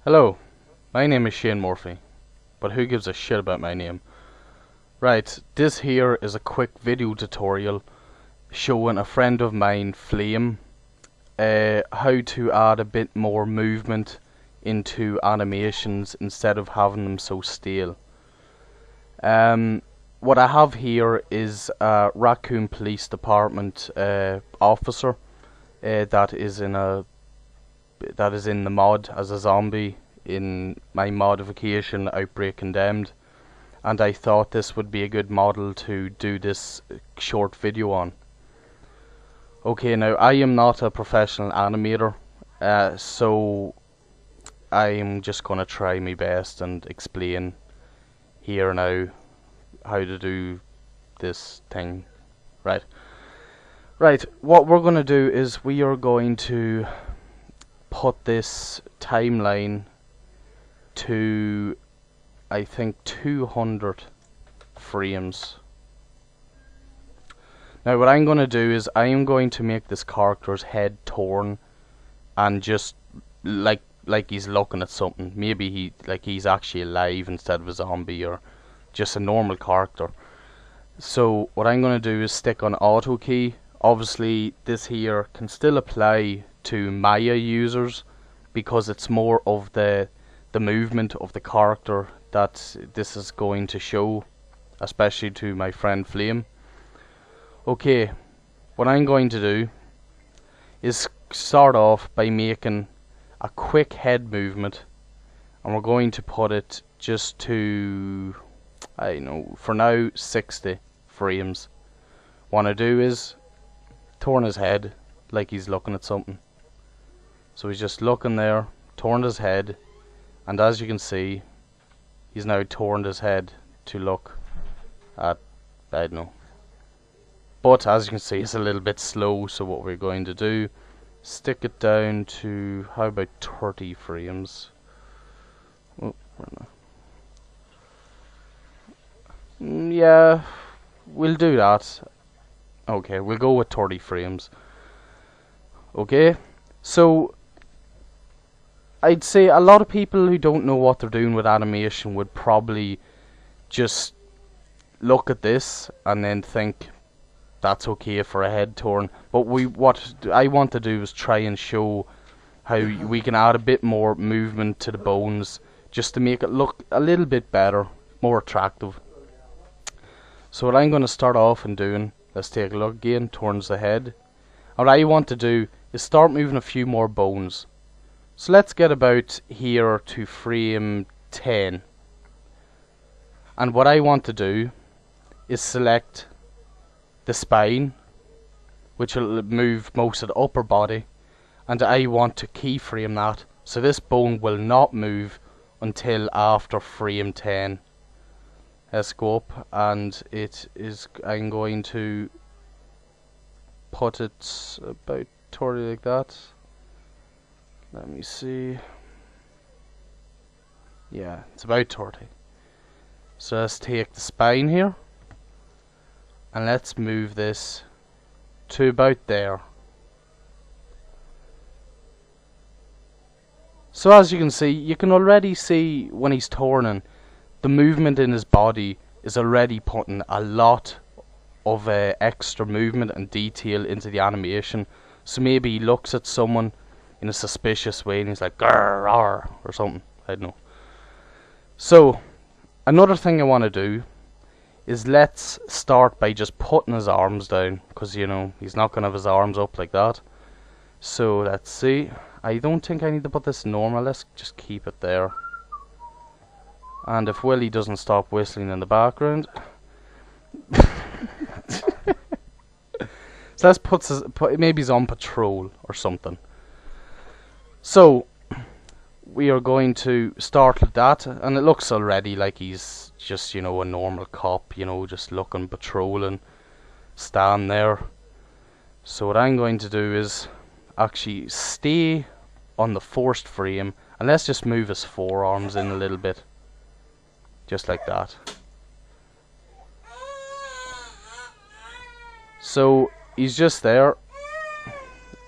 Hello, my name is Shane Murphy, but who gives a shit about my name? Right, this here is a quick video tutorial showing a friend of mine, Flame, how to add a bit more movement into animations instead of having them so stale. What I have here is a Raccoon Police Department officer that is in the mod as a zombie in my modification Outbreak Condemned, and I thought this would be a good model to do this short video on. Okay, now I am not a professional animator, so I am just gonna try my best and explain here now how to do this thing. Right, what we're gonna do is we are going to put this timeline to, I think, 200 frames. Now what I'm going to do is I am going to make this character's head torn and just like he's looking at something. Maybe he's actually alive instead of a zombie, or just a normal character. So what I'm going to do is stick on auto key. Obviously this here can still apply to Maya users because it's more of the movement of the character that this is going to show, especially to my friend Flame. Okay, what I'm going to do is start off by making a quick head movement, and we're going to put it just to, I don't know, for now 60 frames. What I do is turn his head like he's looking at something. So he's just looking there, turned his head, and as you can see, he's now turned his head to look at, I don't know. But as you can see, it's a little bit slow, so what we're going to do, stick it down to, how about 30 frames? Oh, yeah, we'll do that. Okay, we'll go with 30 frames. Okay, so I'd say a lot of people who don't know what they're doing with animation would probably just look at this and then think that's okay for a head turn. But what I want to do is try and show how we can add a bit more movement to the bones just to make it look a little bit better, more attractive. So what I'm going to start off in doing, let's take a look again, turns the head. What I want to do is start moving a few more bones. So let's get about here to frame 10. And what I want to do is select the spine, which will move most of the upper body, and I want to keyframe that so this bone will not move until after frame 10. Let's go up, and I'm going to put it about 30 like that. Let me see. Yeah, it's about 30. So let's take the spine here, and let's move this to about there. So as you can already see when he's turning, the movement in his body is already putting a lot of extra movement and detail into the animation. So maybe he looks at someone in a suspicious way and he's like grr, arr, or something, I don't know. So another thing I want to do is let's start by just putting his arms down, because you know he's not going to have his arms up like that. So let's see, I don't think I need to put this normal, let's just keep it there. And if Willie doesn't stop whistling in the background so let's put maybe he's on patrol or something. So we are going to start with that, and it looks already like he's just, you know, a normal cop, you know, just looking, patrolling, stand there. So what I'm going to do is actually stay on the first frame, and let's just move his forearms in a little bit, just like that. So he's just there,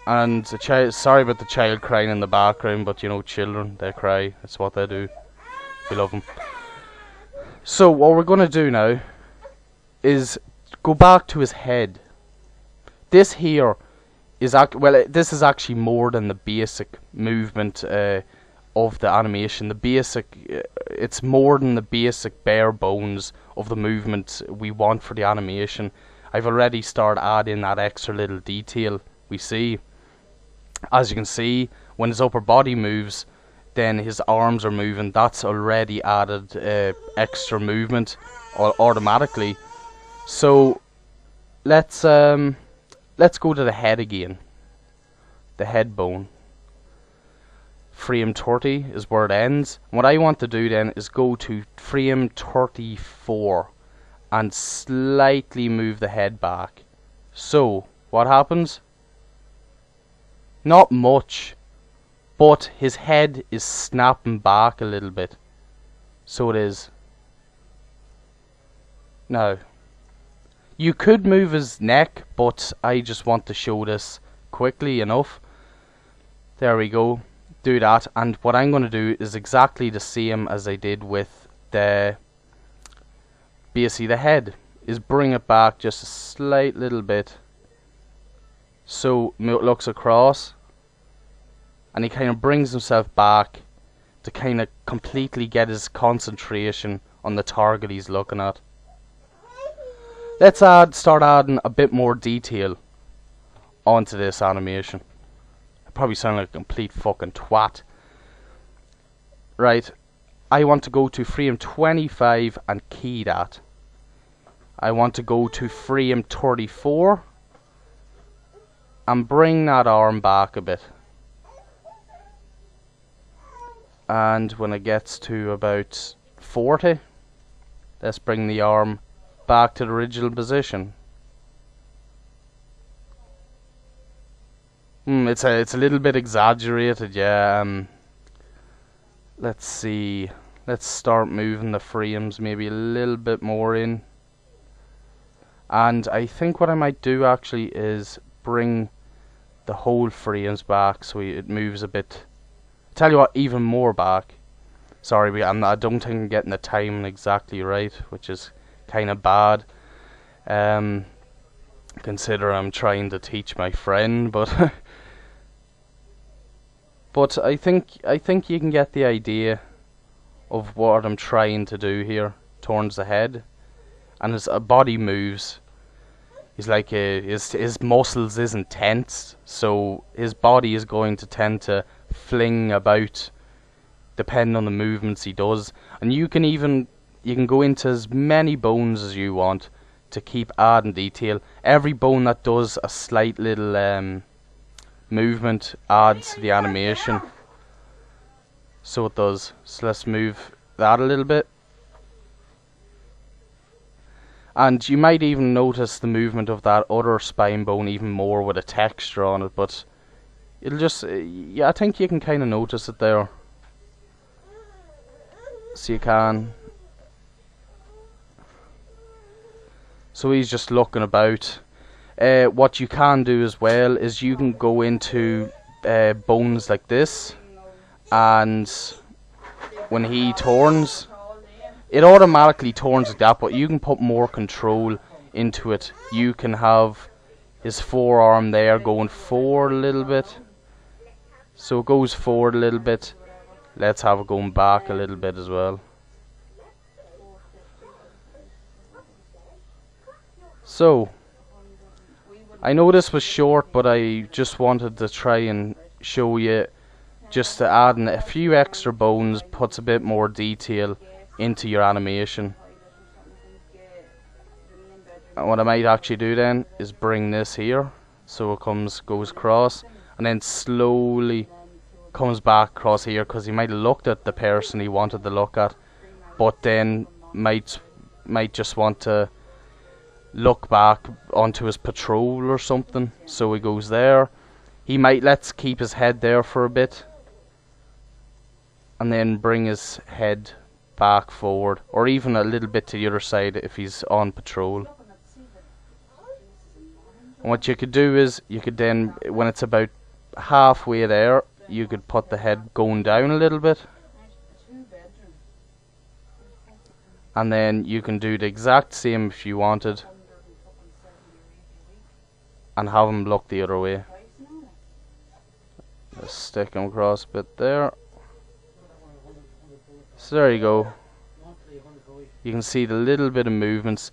And the child, sorry about the child crying in the background, but you know, children, they cry. That's what they do. We love them. So what we're going to do now is go back to his head. This here is this is actually more than the basic movement of the animation. The basic, it's more than the basic bare bones of the movement we want for the animation. I've already started adding that extra little detail. We see, as you can see, when his upper body moves, then his arms are moving. That's already added extra movement automatically. So let's go to the head again. The head bone. Frame 30 is where it ends. And what I want to do then is go to frame 34 and slightly move the head back. So what happens? Not much, but his head is snapping back a little bit. So it is. Now, you could move his neck, but I just want to show this quickly enough. There we go. Do that, and what I'm going to do is exactly the same as I did with the basically the head, is bring it back just a slight little bit so it looks across, and he kind of brings himself back to kind of completely get his concentration on the target he's looking at. Let's start adding a bit more detail onto this animation. I probably sound like a complete fucking twat. Right, I want to go to frame 25 and key that. I want to go to frame 34 and bring that arm back a bit. And when it gets to about 40, let's bring the arm back to the original position. It's a little bit exaggerated, yeah. Let's see. Let's start moving the frames maybe a little bit more in. And I think what I might do actually is bring the whole frames back so it moves a bit. Tell you what, even more back. Sorry, I don't think I'm getting the timing exactly right, which is kind of bad. Consider I'm trying to teach my friend, but but I think you can get the idea of what I'm trying to do here. Turns the head, and his body moves. He's like his muscles isn't tense, so his body is going to tend to fling about depending on the movements he does. And you can go into as many bones as you want to keep adding detail. Every bone that does a slight little movement adds to the animation. So it does. So let's move that a little bit. And you might even notice the movement of that other spine bone even more with a texture on it, but it'll just, yeah, I think you can kind of notice it there. So you can. So he's just looking about. What you can do as well is you can go into bones like this, and when he turns, it automatically turns like that, but you can put more control into it. You can have his forearm there going forward a little bit. So it goes forward a little bit. Let's have it going back a little bit as well. So I know this was short, but I just wanted to try and show you, just to add in a few extra bones puts a bit more detail into your animation. And what I might actually do then is bring this here so it goes across, and then slowly comes back across here, because he might have looked at the person he wanted to look at, but then might just want to look back onto his patrol or something. So he goes there. He might, let's keep his head there for a bit, and then bring his head back forward, or even a little bit to the other side if he's on patrol. And what you could do is, you could then, when it's about halfway there, you could put the head going down a little bit. And then you can do the exact same if you wanted. And have him look the other way. Just stick him across a bit there. So there you go. You can see the little bit of movements.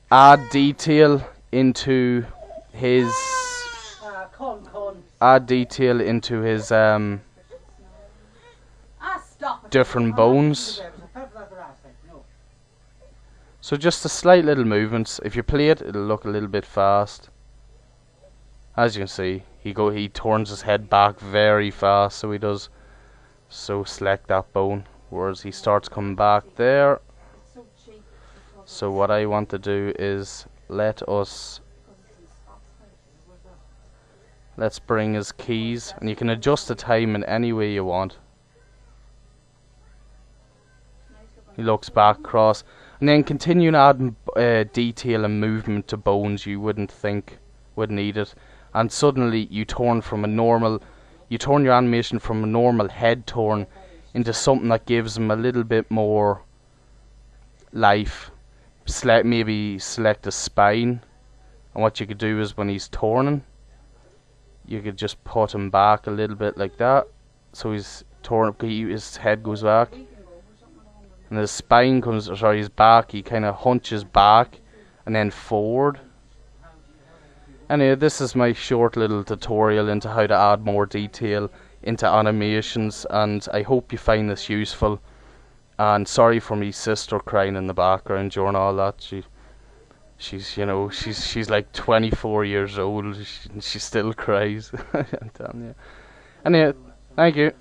Add detail into his different bones. So just the slight little movements. If you play it, it'll look a little bit fast. As you can see, he turns his head back very fast, so he does. So select that bone, whereas he starts coming back there. So what I want to do is let's bring his keys, and you can adjust the time in any way you want. He looks back across, and then continue adding detail and movement to bones you wouldn't think would need it, and suddenly you turn your animation from a normal head turn into something that gives him a little bit more life. Maybe select a spine, and what you could do is when he's turning, you could just put him back a little bit like that, so his head goes back, and his spine comes, sorry, his back, he kind of hunches back and then forward. Anyway, this is my short little tutorial into how to add more detail into animations, and I hope you find this useful. And sorry for me sister crying in the background during all that. She's like 24 years old. She still cries. I'm telling you. Anyway, thank you.